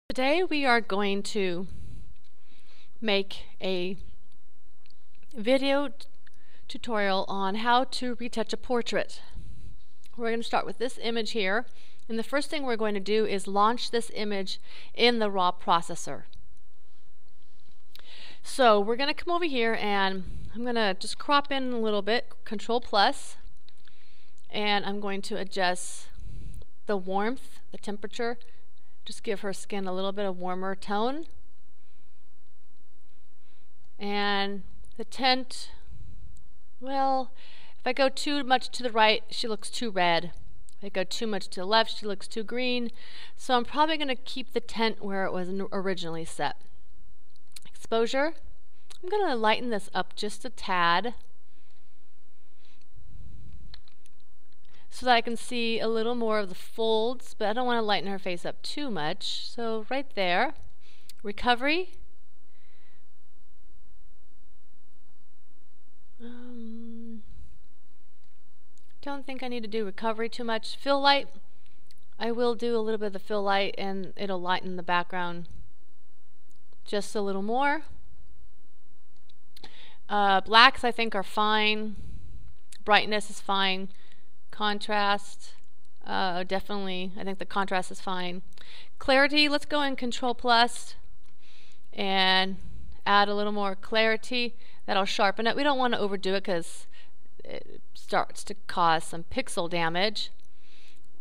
Today we are going to make a video tutorial on how to retouch a portrait. We're going to start with this image here, and the first thing we're going to do is launch this image in the raw processor. So we're going to come over here and I'm going to just crop in a little bit, Control plus, and I'm going to adjust the warmth, the temperature. Just give her skin a little bit of warmer tone. And the tint, well, if I go too much to the right, she looks too red. If I go too much to the left, she looks too green. So I'm probably going to keep the tint where it was originally set. Exposure, I'm going to lighten this up just a tad, so that I can see a little more of the folds, but I don't want to lighten her face up too much. So right there. Recovery. Don't think I need to do recovery too much. Fill light. I will do a little bit of the fill light and it'll lighten the background just a little more. Blacks I think are fine. Brightness is fine. Contrast, definitely, I think the contrast is fine. Clarity, let's go in Control plus and add a little more clarity. That'll sharpen it. We don't want to overdo it because it starts to cause some pixel damage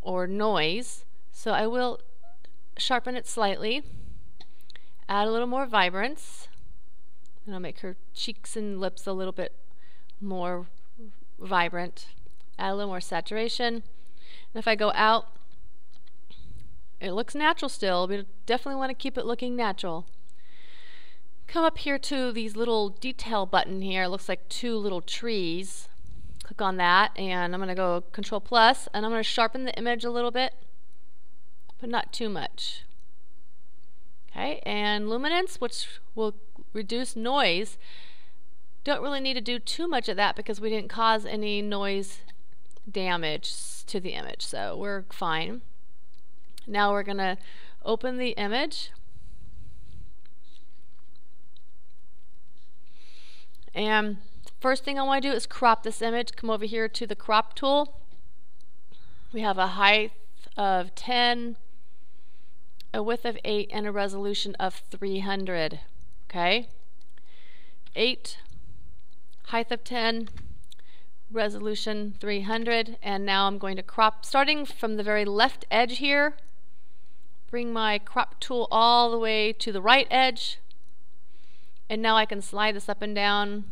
or noise. So I will sharpen it slightly. Add a little more vibrance. And I'll make her cheeks and lips a little bit more vibrant. Add a little more saturation. And if I go out, it looks natural still, but definitely want to keep it looking natural. Come up here to these little detail button here. It looks like two little trees. Click on that, and I'm going to go Control plus, and I'm going to sharpen the image a little bit, but not too much. Okay, and luminance, which will reduce noise. Don't really need to do too much of that because we didn't cause any noise damage to the image, so we're fine. Now we're going to open the image, and first thing I want to do is crop this image. Come over here to the crop tool. We have a height of 10, a width of 8, and a resolution of 300. Okay, 8, height of 10, resolution 300, and now I'm going to crop starting from the very left edge here. Bring my crop tool all the way to the right edge, and now I can slide this up and down.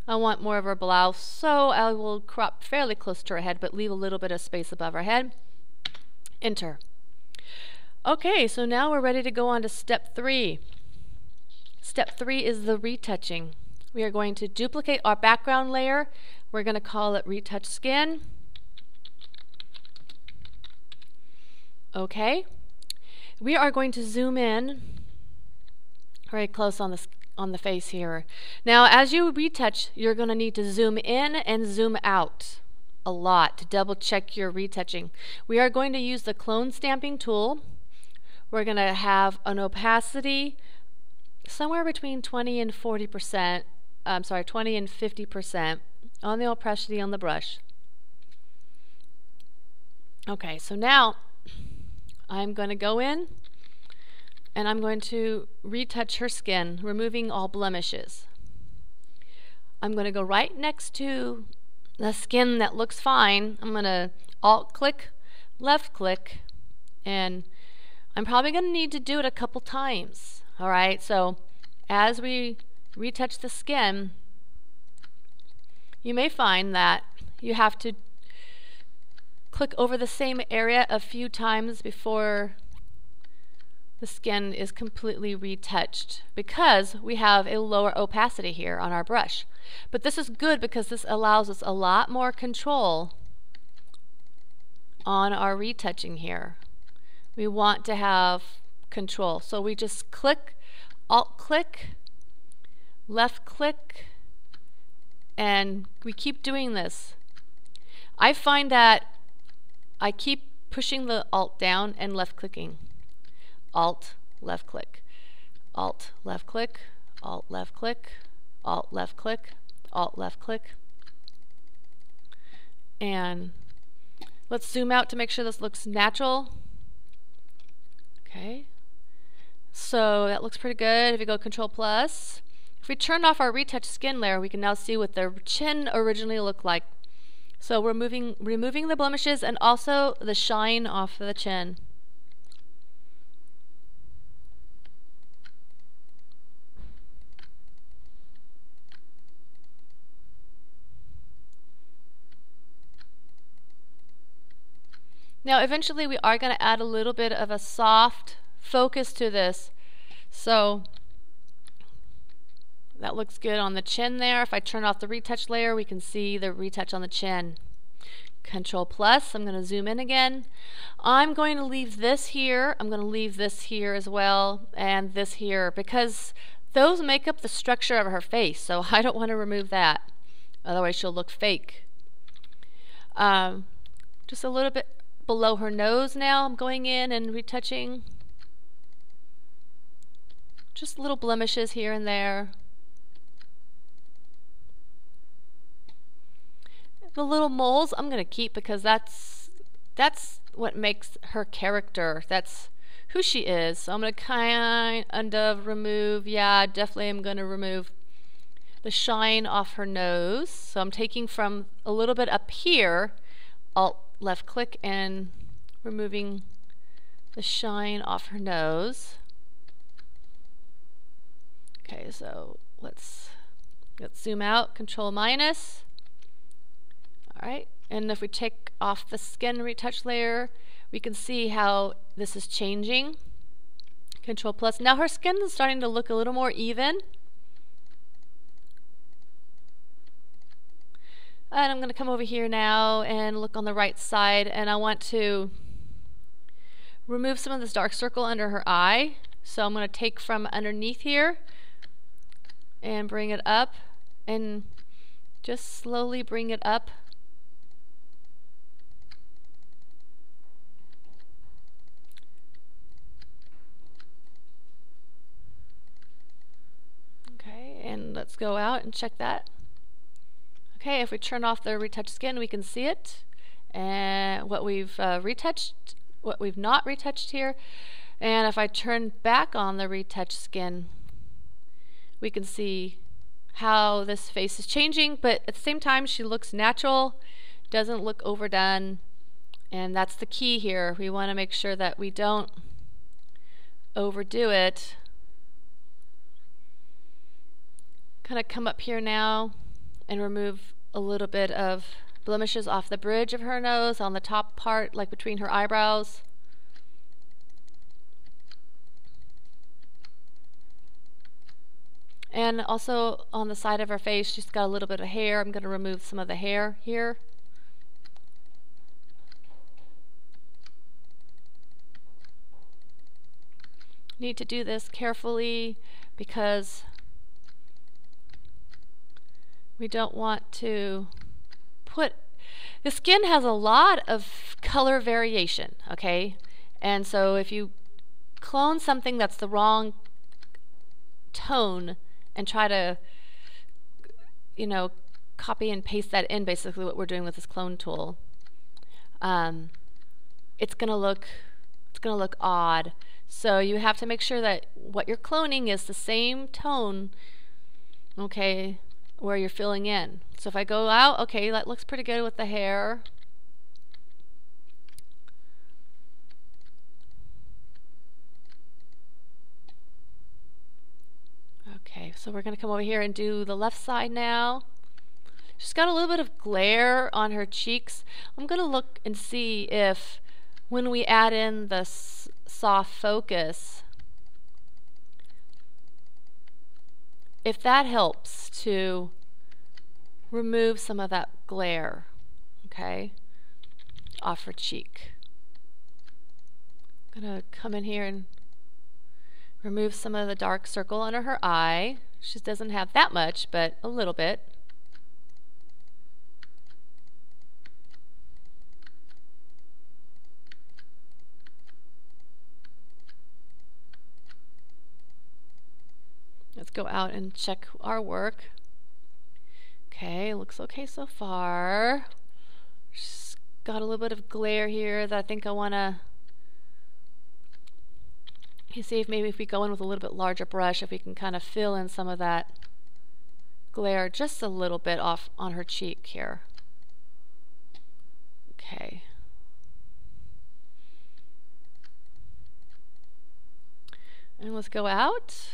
I want more of her blouse, so I will crop fairly close to her head but leave a little bit of space above her head. Enter. Okay, so now we're ready to go on to step 3. Step 3 is the retouching. We are going to duplicate our background layer. We're going to call it Retouch Skin. Okay. We are going to zoom in very close on the face here. Now, as you retouch, you're going to need to zoom in and zoom out a lot to double check your retouching. We are going to use the clone stamping tool. We're going to have an opacity somewhere between 20 and 40%. 20 and 50% on the opacity on the brush. Okay, so now I'm going to go in and I'm going to retouch her skin, removing all blemishes. I'm going to go right next to the skin that looks fine. I'm going to alt click, left click, and I'm probably going to need to do it a couple times. Alright, so as we retouch the skin, you may find that you have to click over the same area a few times before the skin is completely retouched, because we have a lower opacity here on our brush. But this is good because this allows us a lot more control on our retouching here. We want to have control, so we just click, alt click, left click, and we keep doing this. I find that I keep pushing the alt down and left clicking. Alt, left click, Alt, left click, Alt, left click, Alt, left click, Alt, left click. And let's zoom out to make sure this looks natural. Okay. So that looks pretty good. If you go Control Plus, if we turn off our retouch skin layer, we can now see what the chin originally looked like. So we're removing the blemishes and also the shine off of the chin. Now eventually we are going to add a little bit of a soft focus to this. So that looks good on the chin there. If I turn off the retouch layer, we can see the retouch on the chin. Control Plus, I'm going to zoom in again. I'm going to leave this here. I'm going to leave this here as well, and this here, because those make up the structure of her face, so I don't want to remove that. Otherwise she'll look fake. Just a little bit below her nose now, I'm going in and retouching. Just little blemishes here and there. The little moles I'm going to keep because that's what makes her character. That's who she is. So I'm going to kind of remove, yeah, definitely I'm going to remove the shine off her nose. So I'm taking from a little bit up here, Alt left click, and removing the shine off her nose. Okay, so let's zoom out, Control minus. Alright, and if we take off the skin retouch layer, we can see how this is changing. Control plus. Now her skin is starting to look a little more even. And I'm going to come over here now and look on the right side, and I want to remove some of this dark circle under her eye. So I'm going to take from underneath here and bring it up, and just slowly bring it up. Okay, and let's go out and check that. Okay, if we turn off the retouch skin, we can see it, and what we've retouched, what we've not retouched here. And if I turn back on the retouch skin, we can see how this face is changing, but at the same time she looks natural, doesn't look overdone, and that's the key here. We want to make sure that we don't overdo it. Kind of come up here now and remove a little bit of blemishes off the bridge of her nose, on the top part, like between her eyebrows. And also on the side of her face, she's got a little bit of hair. I'm going to remove some of the hair here. Need to do this carefully because we don't want to put, the skin has a lot of color variation, okay? And so if you clone something that's the wrong tone and try to, you know, copy and paste that in, basically what we're doing with this clone tool, it's gonna look odd. So you have to make sure that what you're cloning is the same tone, okay, where you're filling in. So if I go out, okay, that looks pretty good with the hair. Okay, so we're going to come over here and do the left side now. She's got a little bit of glare on her cheeks. I'm going to look and see if when we add in the soft focus, if that helps to remove some of that glare, okay, off her cheek. I'm going to come in here and remove some of the dark circle under her eye. She doesn't have that much, but a little bit. Let's go out and check our work. Okay, looks okay so far. Just got a little bit of glare here that I think I want to see if maybe if we go in with a little bit larger brush, if we can kind of fill in some of that glare just a little bit off on her cheek here. Okay. And let's go out.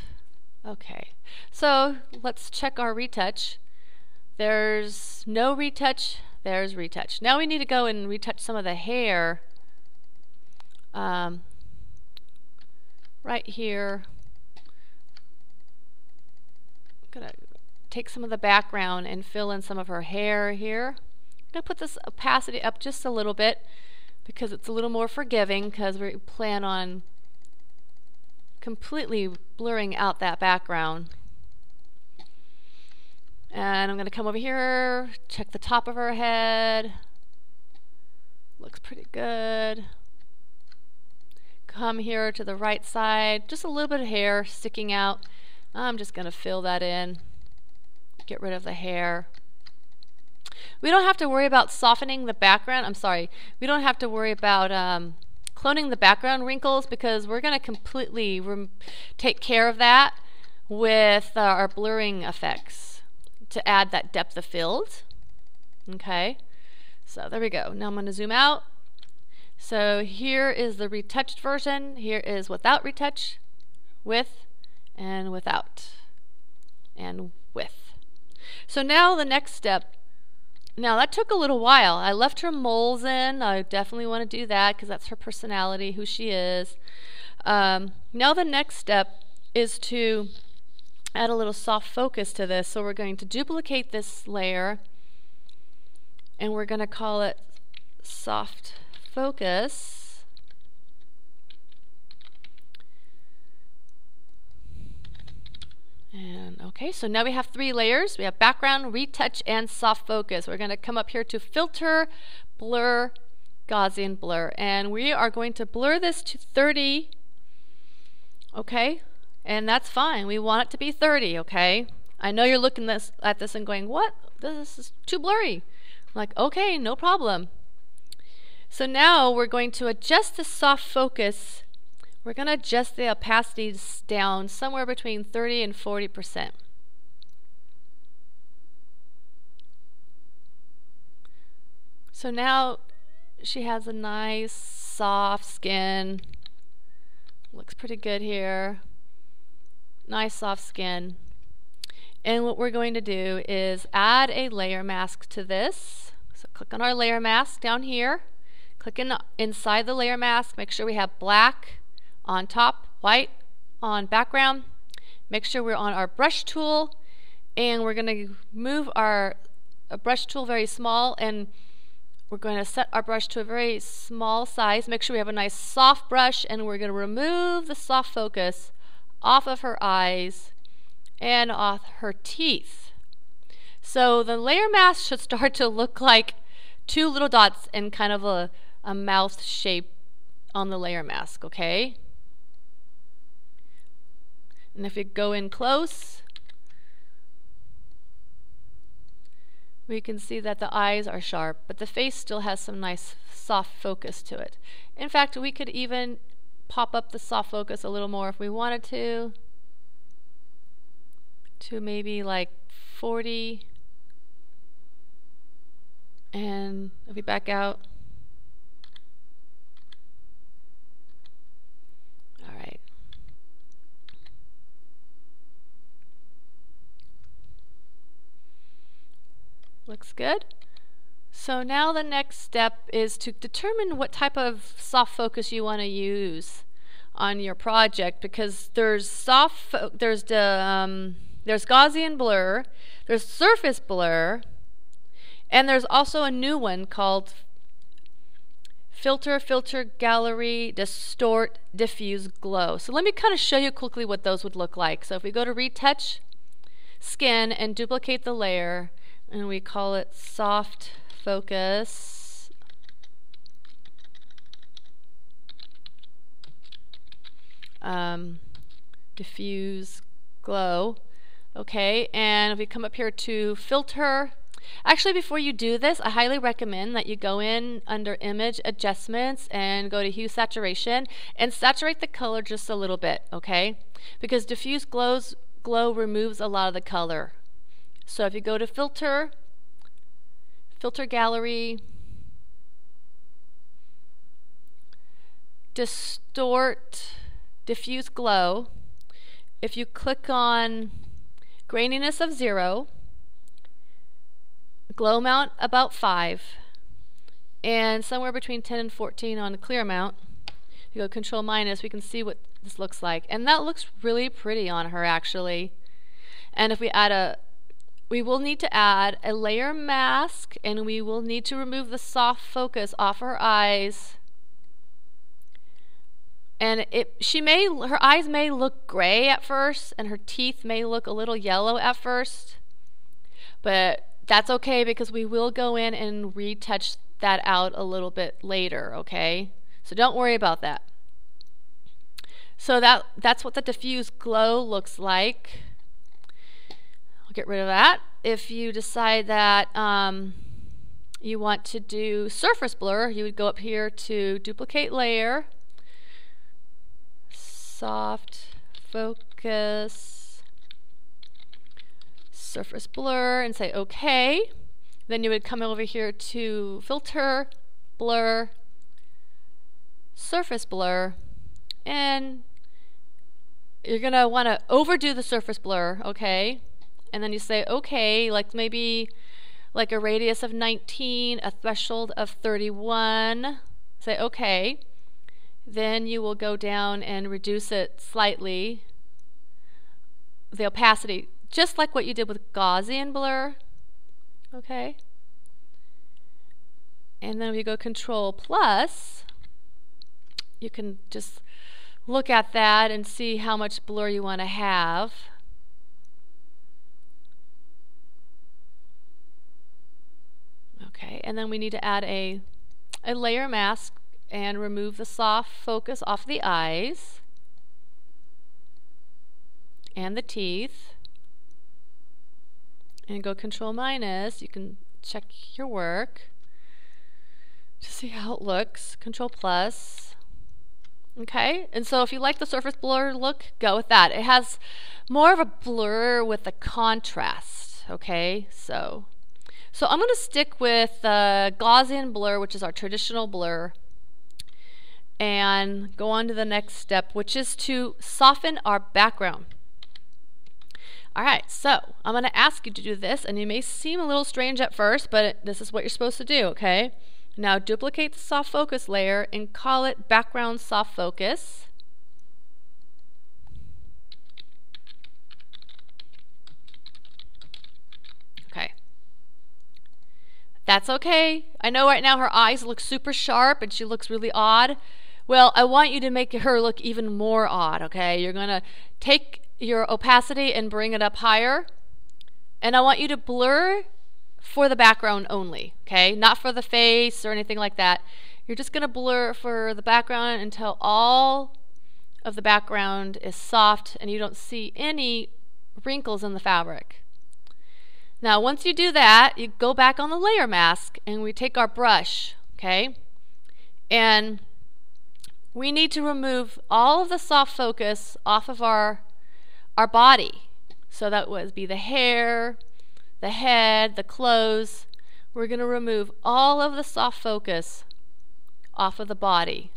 Okay, so let's check our retouch. There's no retouch, there's retouch. Now we need to go and retouch some of the hair right here. I'm gonna take some of the background and fill in some of her hair here. I'm gonna put this opacity up just a little bit because it's a little more forgiving, because we plan on completely blurring out that background. And I'm going to come over here, check the top of her head. Looks pretty good. Come here to the right side, just a little bit of hair sticking out. I'm just going to fill that in, get rid of the hair. We don't have to worry about softening the background. I'm sorry, we don't have to worry about cloning the background wrinkles, because we're going to completely take care of that with our blurring effects to add that depth of field. Okay, so there we go. Now I'm going to zoom out. So here is the retouched version. Here is without retouch, with, and without, and with. So now the next step. Now that took a little while. I left her moles in. I definitely want to do that because that's her personality, who she is. Now the next step is to add a little soft focus to this. So we're going to duplicate this layer and we're going to call it soft focus. And okay, so now we have 3 layers. We have background, retouch, and soft focus. We're going to come up here to filter, blur, Gaussian blur. And we are going to blur this to 30. Okay, and that's fine. We want it to be 30, okay? I know you're looking at this and going, what? This is too blurry. I'm like, okay, no problem. So now we're going to adjust the soft focus. We're going to adjust the opacities down somewhere between 30 and 40%. So now she has a nice soft skin. Looks pretty good here. Nice soft skin. And what we're going to do is add a layer mask to this. So click on our layer mask down here. Click inside the layer mask. Make sure we have black on top, white on background. Make sure we're on our brush tool, and we're going to move our brush tool very small, and we're going to set our brush to a very small size. Make sure we have a nice soft brush, and we're going to remove the soft focus off of her eyes and off her teeth. So the layer mask should start to look like 2 little dots and kind of a mouth shape on the layer mask, okay? And if you go in close, we can see that the eyes are sharp, but the face still has some nice soft focus to it. In fact, we could even pop up the soft focus a little more if we wanted to maybe like 40. And if we back out, all right. Looks good. So now the next step is to determine what type of soft focus you want to use on your project, because there's there's Gaussian blur, there's surface blur, and there's also a new one called filter, gallery, distort, diffuse, glow. So let me kind of show you quickly what those would look like. So if we go to retouch skin and duplicate the layer, and we call it soft focus, diffuse, glow. Okay, and if we come up here to filter, actually before you do this, I highly recommend that you go in under image adjustments and go to hue saturation and saturate the color just a little bit, okay? Because diffuse glow removes a lot of the color. So if you go to filter gallery, distort, diffuse glow, if you click on graininess of 0, glow amount about 5, and somewhere between 10 and 14 on the clear amount, you go control minus, we can see what this looks like. And that looks really pretty on her actually. And if we add we will need to add a layer mask, and we will need to remove the soft focus off her eyes. And her eyes may look gray at first, and her teeth may look a little yellow at first, but that's okay because we will go in and retouch that out a little bit later, okay? So don't worry about that. So that's what the diffuse glow looks like. I'll get rid of that. If you decide that you want to do surface blur, you would go up here to duplicate layer, soft focus, surface blur, and say OK. Then you would come over here to filter, blur, surface blur, and you're going to want to overdo the surface blur, okay? And then you say OK, like maybe like a radius of 19, a threshold of 31. Say OK. Then you will go down and reduce it slightly, the opacity, just like what you did with Gaussian blur. Okay. And then if you go control plus, you can just look at that and see how much blur you want to have. Okay, and then we need to add a layer mask and remove the soft focus off the eyes and the teeth. And go control minus, you can check your work to see how it looks. Control plus. Okay, and so if you like the surface blur look, go with that. It has more of a blur with the contrast. Okay, so I'm going to stick with Gaussian blur, which is our traditional blur, and go on to the next step, which is to soften our background. Alright, so I'm going to ask you to do this, and it may seem a little strange at first, but this is what you're supposed to do, okay? Now duplicate the soft focus layer and call it background soft focus. Okay. That's okay. I know right now her eyes look super sharp and she looks really odd. Well, I want you to make her look even more odd, okay? You're going to take your opacity and bring it up higher. And I want you to blur for the background only, okay? Not for the face or anything like that. You're just going to blur for the background until all of the background is soft and you don't see any wrinkles in the fabric. Now, once you do that, you go back on the layer mask and we take our brush, okay? And we need to remove all of the soft focus off of our body. So that would be the hair, the head, the clothes. We're going to remove all of the soft focus off of the body.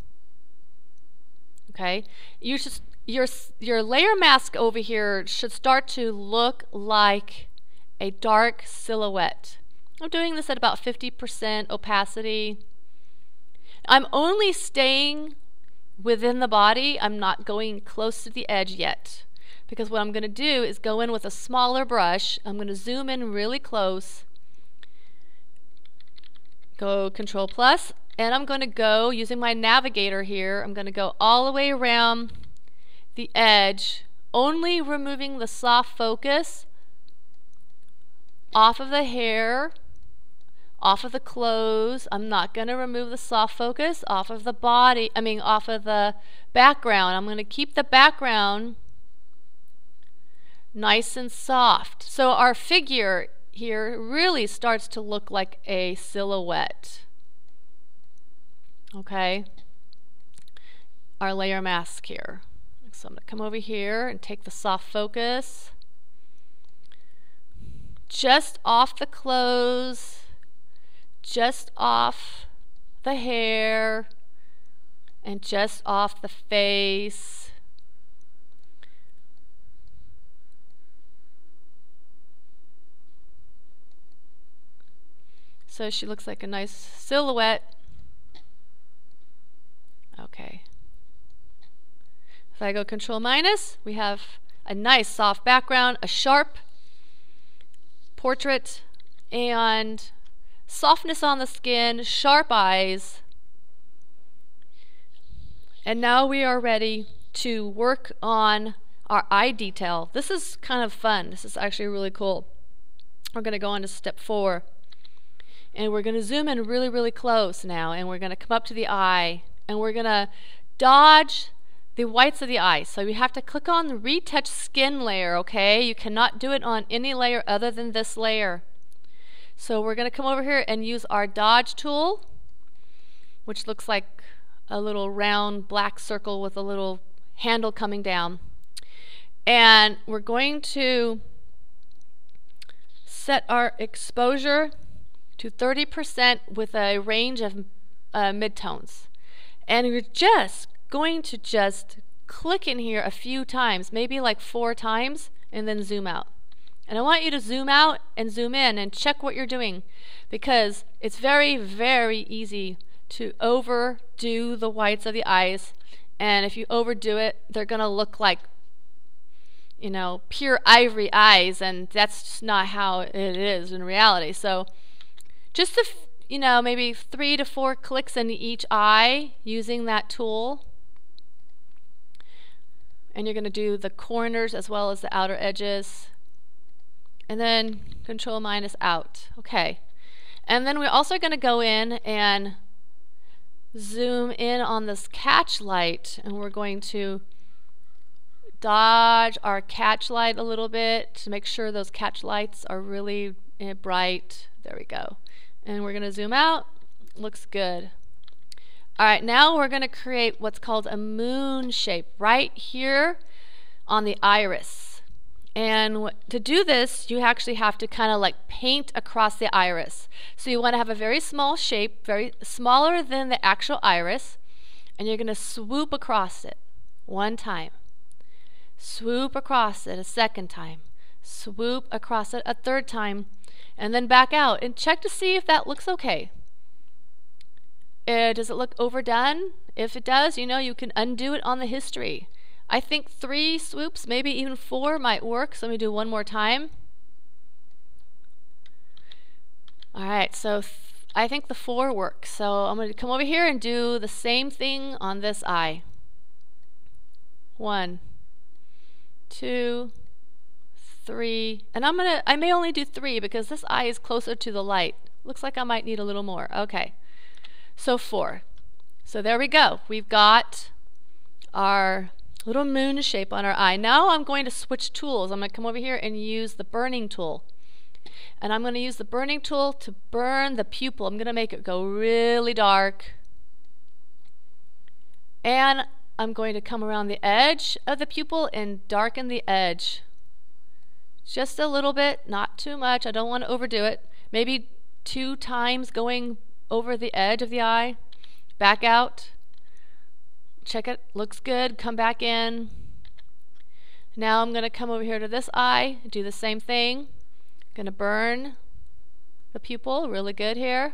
Okay? You should, your layer mask over here should start to look like a dark silhouette. I'm doing this at about 50% opacity. I'm only staying within the body. I'm not going close to the edge yet. Because what I'm going to do is go in with a smaller brush. I'm going to zoom in really close. Go control plus. And I'm going to go, using my navigator here, I'm going to go all the way around the edge, only removing the soft focus off of the hair, off of the clothes. I'm not going to remove the soft focus off of the body, off of the background. I'm going to keep the background nice and soft. So our figure here really starts to look like a silhouette. Okay, our layer mask here. So I'm going to come over here and take the soft focus just off the clothes, just off the hair, and just off the face. So she looks like a nice silhouette. Okay. If I go Control minus, we have a nice soft background, a sharp portrait, and softness on the skin, sharp eyes. And now we are ready to work on our eye detail. This is kind of fun. This is actually really cool. We're going to go on to step 4. And we're going to zoom in really, really close now. And we're going to come up to the eye. And we're going to dodge the whites of the eye. So we have to click on the Retouch skin layer, okay? You cannot do it on any layer other than this layer. So we're going to come over here and use our dodge tool, which looks like a little round black circle with a little handle coming down. And we're going to set our exposure to 30% with a range of midtones. And we're just going to just click in here a few times, maybe like 4 times, and then zoom out. And I want you to zoom out and zoom in and check what you're doing, because it's very, very easy to overdo the whites of the eyes. And if you overdo it, they're going to look like, you know, pure ivory eyes, and that's just not how it is in reality. So just you know, maybe 3 to 4 clicks in each eye using that tool. And you're going to do the corners as well as the outer edges. And then Control minus out. Okay. And then we're also going to go in and zoom in on this catch light. And we're going to dodge our catch light a little bit to make sure those catch lights are really bright. There we go. And we're going to zoom out. Looks good. Alright, now we're going to create what's called a moon shape right here on the iris. And to do this, you actually have to kind of like paint across the iris. So you want to have a very small shape, very smaller than the actual iris, and you're going to swoop across it 1 time. Swoop across it a 2nd time. Swoop across it a 3rd time. And then back out and check to see if that looks okay. Does it look overdone? If it does, you know, you can undo it on the history. I think 3 swoops, maybe even 4 might work. So let me do 1 more time. Alright, so I think the 4 works. So I'm going to come over here and do the same thing on this eye. 1, 2, 3, and I may only do 3 because this eye is closer to the light. Looks like I might need a little more. Okay, so 4. So there we go. We've got our little moon shape on our eye. Now I'm going to switch tools. I'm going to come over here and use the burning tool. And I'm going to use the burning tool to burn the pupil. I'm going to make it go really dark. And I'm going to come around the edge of the pupil and darken the edge. Just a little bit, not too much. I don't want to overdo it. Maybe 2 times going over the edge of the eye. Back out. Check it. Looks good. Come back in. Now I'm going to come over here to this eye. Do the same thing. Going to burn the pupil. Really good here.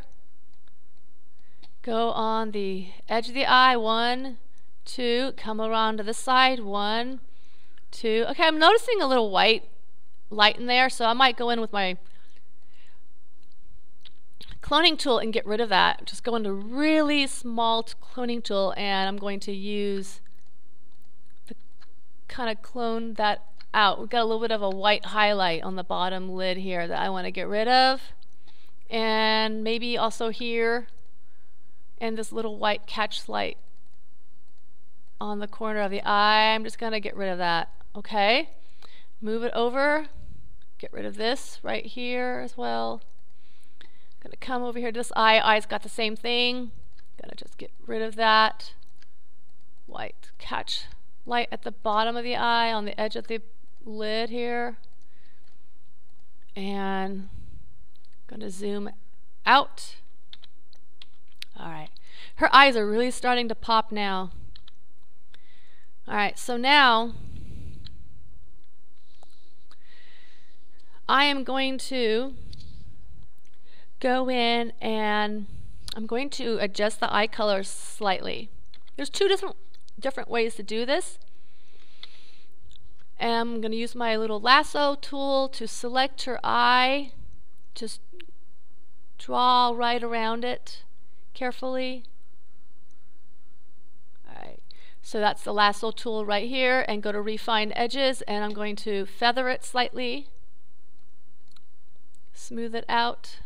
Go on the edge of the eye. 1, 2. Come around to this side. 1, 2. Okay, I'm noticing a little white light in there, so I might go in with my cloning tool and get rid of that. Just go into really small cloning tool, and I'm going to use the kind of clone that out. We've got a little bit of a white highlight on the bottom lid here that I want to get rid of, and maybe also here, and this little white catch light on the corner of the eye. I'm just going to get rid of that. Okay, Move it over. Get rid of this right here as well. Gonna come over here to this eye. Eye's got the same thing. Gonna just get rid of that. White. Catch light at the bottom of the eye, on the edge of the lid here. And gonna zoom out. Alright. Her eyes are really starting to pop now. Alright, so now I am going to go in and I'm going to adjust the eye color slightly. There's two different ways to do this. And I'm going to use my little lasso tool to select her eye. Just draw right around it carefully. Alright, so that's the lasso tool right here, and go to refine edges, and I'm going to feather it slightly. Smooth it out.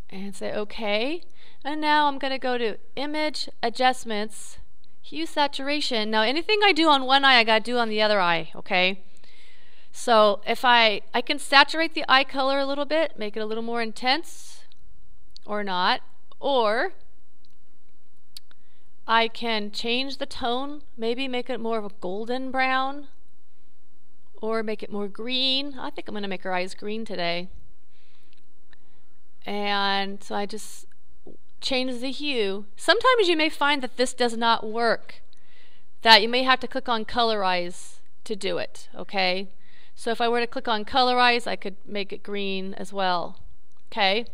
And say OK. And now I'm going to go to Image, Adjustments, Hue, Saturation. Now anything I do on one eye, I got to do on the other eye, okay? So if I can saturate the eye color a little bit, make it a little more intense, or not. Or I can change the tone, maybe make it more of a golden brown, or make it more green. I think I'm going to make her eyes green today. And so I just change the hue. Sometimes you may find that this does not work, that you may have to click on colorize to do it, okay? So if I were to click on colorize, I could make it green as well, okay?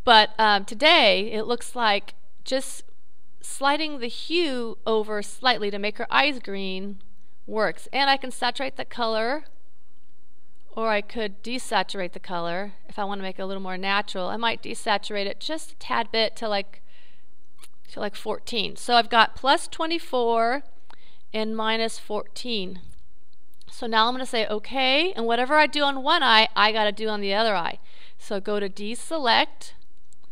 But today it looks like just sliding the hue over slightly to make her eyes green works. And I can saturate the color, or I could desaturate the color if I want to make it a little more natural. I might desaturate it just a tad bit to like 14. So I've got plus 24 and minus 14. So now I'm going to say OK, and whatever I do on one eye, I got to do on the other eye. So go to deselect.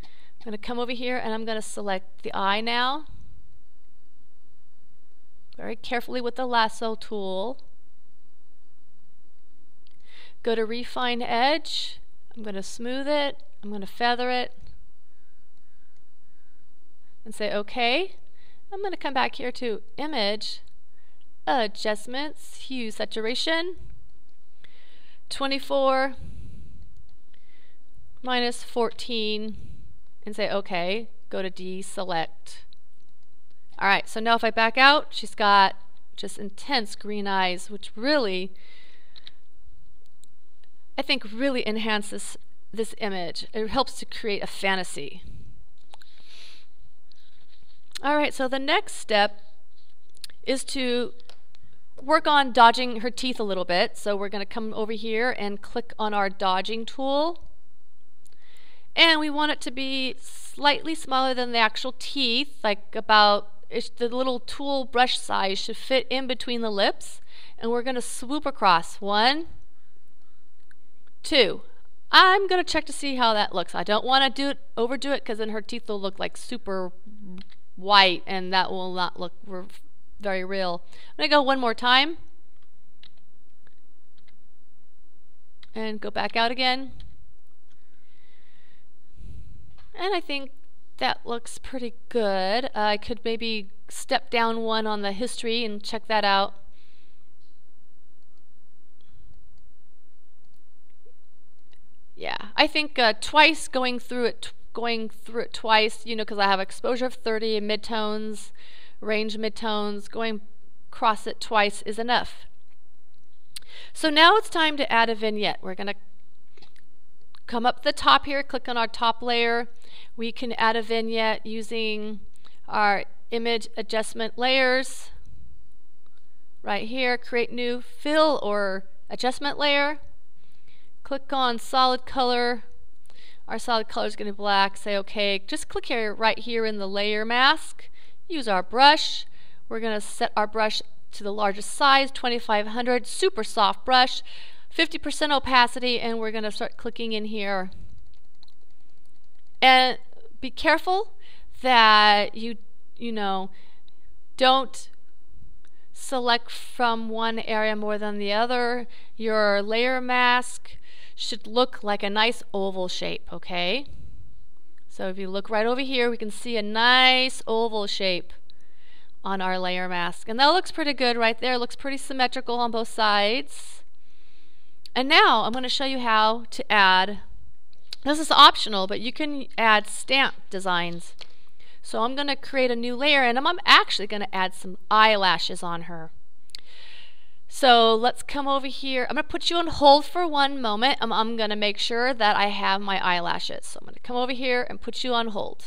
I'm going to come over here and I'm going to select the eye now. Very carefully with the lasso tool. Go to refine edge. I'm going to smooth it. I'm going to feather it. And say OK. I'm going to come back here to Image, Adjustments, Hue, Saturation, 24 minus 14, and say OK. Go to deselect. Alright, so now if I back out, she's got just intense green eyes, which really, I think, really enhances this image. It helps to create a fantasy. Alright, so the next step is to work on dodging her teeth a little bit. So we're going to come over here and click on our dodging tool. And we want it to be slightly smaller than the actual teeth, like about, the little tool brush size should fit in between the lips. And we're going to swoop across. 1, 2. I'm going to check to see how that looks. I don't want to overdo it, because then her teeth will look like super white, and that will not look very real. I'm going to go one more time. And go back out again. And I think that looks pretty good. I could maybe step down one on the history and check that out. Yeah, I think twice going through it twice, you know, because I have exposure of 30 and midtones, range midtones, going across it twice is enough. So now it's time to add a vignette. We're going to come up the top here, click on our top layer. We can add a vignette using our image adjustment layers. Right here, create new fill or adjustment layer. Click on solid color. Our solid color is going to be black. Say OK. Just click here, right here in the layer mask. Use our brush. We're going to set our brush to the largest size, 2500, super soft brush, 50% opacity, and we're going to start clicking in here. And be careful that you know, don't select from one area more than the other. Your layer mask should look like a nice oval shape, okay? So if you look right over here, we can see a nice oval shape on our layer mask. And that looks pretty good right there. It looks pretty symmetrical on both sides. And now I'm going to show you how to add, this is optional, but you can add stamp designs. So I'm going to create a new layer, and I'm actually going to add some eyelashes on her. So let's come over here. I'm going to put you on hold for one moment. I'm going to make sure that I have my eyelashes. So I'm going to come over here and put you on hold.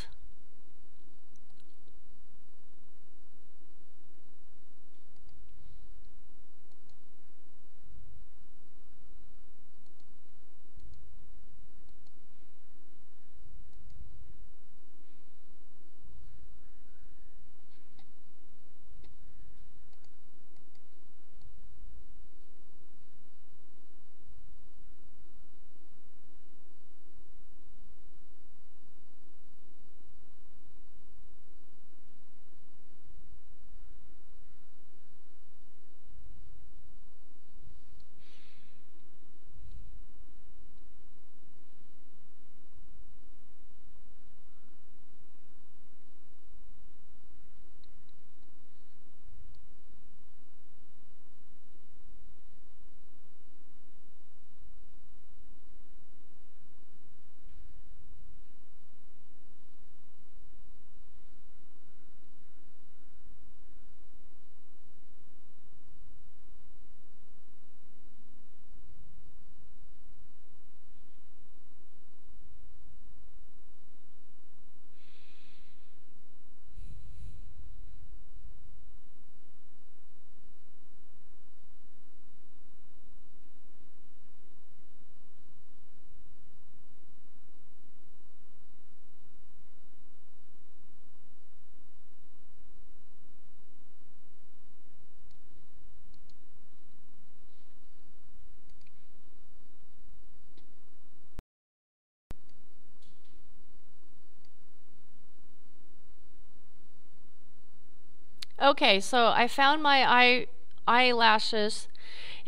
Okay, so I found my eyelashes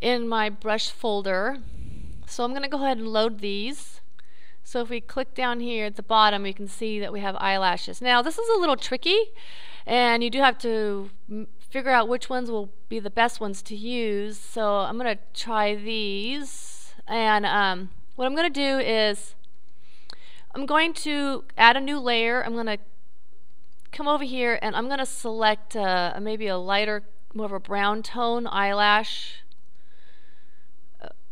in my brush folder. So I'm going to go ahead and load these. So if we click down here at the bottom, you can see that we have eyelashes. Now this is a little tricky, and you do have to figure out which ones will be the best ones to use. So I'm going to try these, and what I'm going to do is I'm going to add a new layer. I'm going to come over here, and I'm going to select maybe a lighter, more of a brown tone eyelash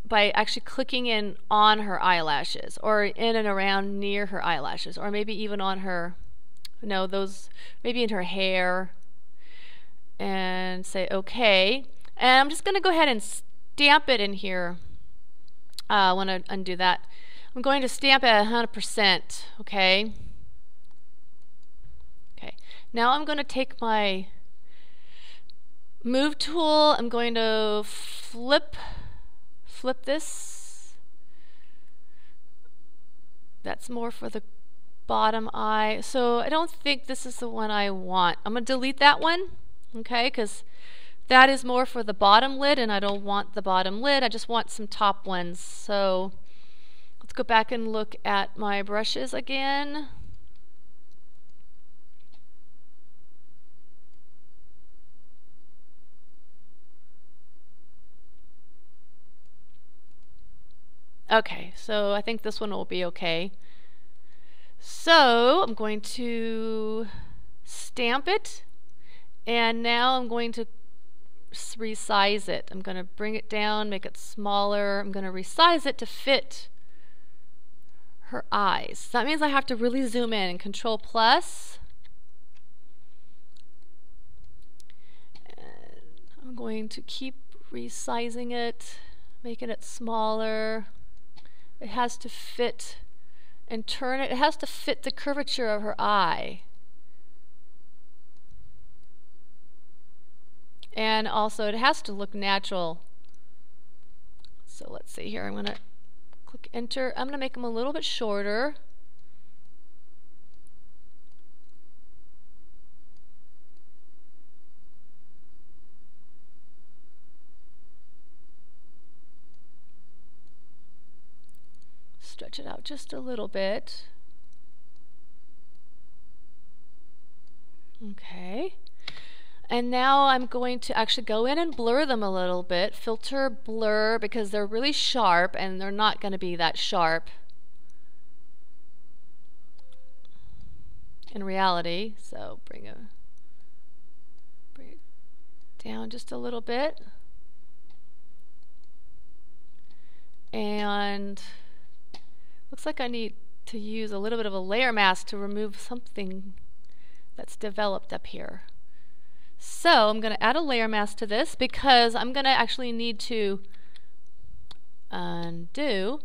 by actually clicking in on her eyelashes, or in and around near her eyelashes, or maybe even on her, maybe in her hair, and say okay. And I'm just going to go ahead and stamp it in here. I want to undo that. I'm going to stamp it at 100%, okay? Now I'm going to take my move tool. I'm going to flip this. That's more for the bottom eye. So I don't think this is the one I want. I'm going to delete that one, okay, because that is more for the bottom lid, and I don't want the bottom lid. I just want some top ones. So let's go back and look at my brushes again. Okay, so I think this one will be okay. So I'm going to stamp it, and now I'm going to resize it. I'm going to bring it down, make it smaller. I'm going to resize it to fit her eyes. So that means I have to really zoom in and Control plus. And I'm going to keep resizing it, making it smaller. It has to fit and turn it. It has to fit the curvature of her eye. And also it has to look natural. So let's see here. I'm going to click enter. I'm going to make them a little bit shorter. stretch it out just a little bit. Okay. And now I'm going to actually go in and blur them a little bit. Filter, blur, because they're really sharp and they're not going to be that sharp in reality. So bring it down just a little bit. And looks like I need to use a little bit of a layer mask to remove something that's developed up here. So I'm going to add a layer mask to this because I'm going to actually need to undo.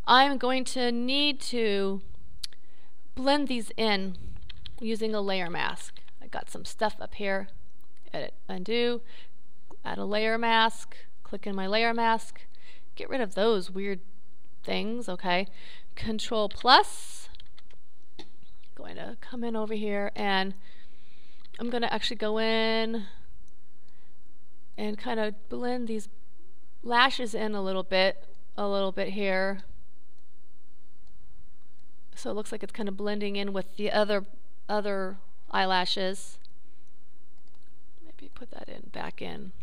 I'm going to need to blend these in using a layer mask. I got some stuff up here. Edit, undo, add a layer mask, click in my layer mask, get rid of those weird things, okay. Control plus, going to come in over here and I'm going to actually go in and kind of blend these lashes in a little bit here. So it looks like it's kind of blending in with the other eyelashes. Maybe put that in back in.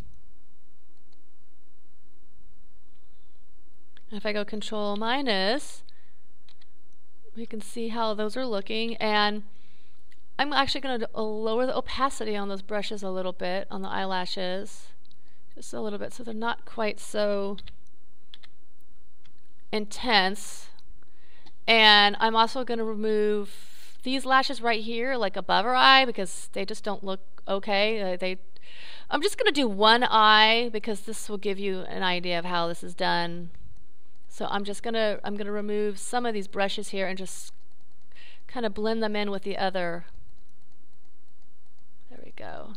And if I go Control minus, we can see how those are looking, and I'm actually going to lower the opacity on those brushes a little bit, on the eyelashes, just a little bit, so they're not quite so intense. And I'm also going to remove these lashes right here, like above her eye, because they just don't look okay. I'm just going to do one eye because this will give you an idea of how this is done. So I'm going to remove some of these brushes here and just kind of blend them in with the other. There we go.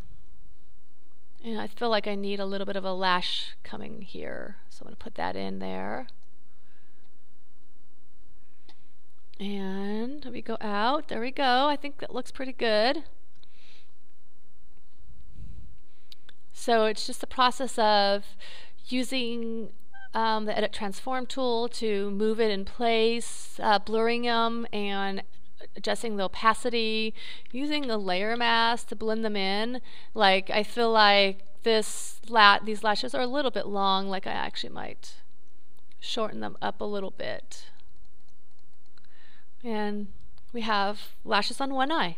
And I feel like I need a little bit of a lash coming here, so I'm going to put that in there. And we go out. There we go. I think that looks pretty good. So it's just the process of using the Edit Transform tool to move it in place, blurring them and adjusting the opacity, using the layer mask to blend them in. Like, I feel like these lashes are a little bit long, like I actually might shorten them up a little bit. And we have lashes on one eye.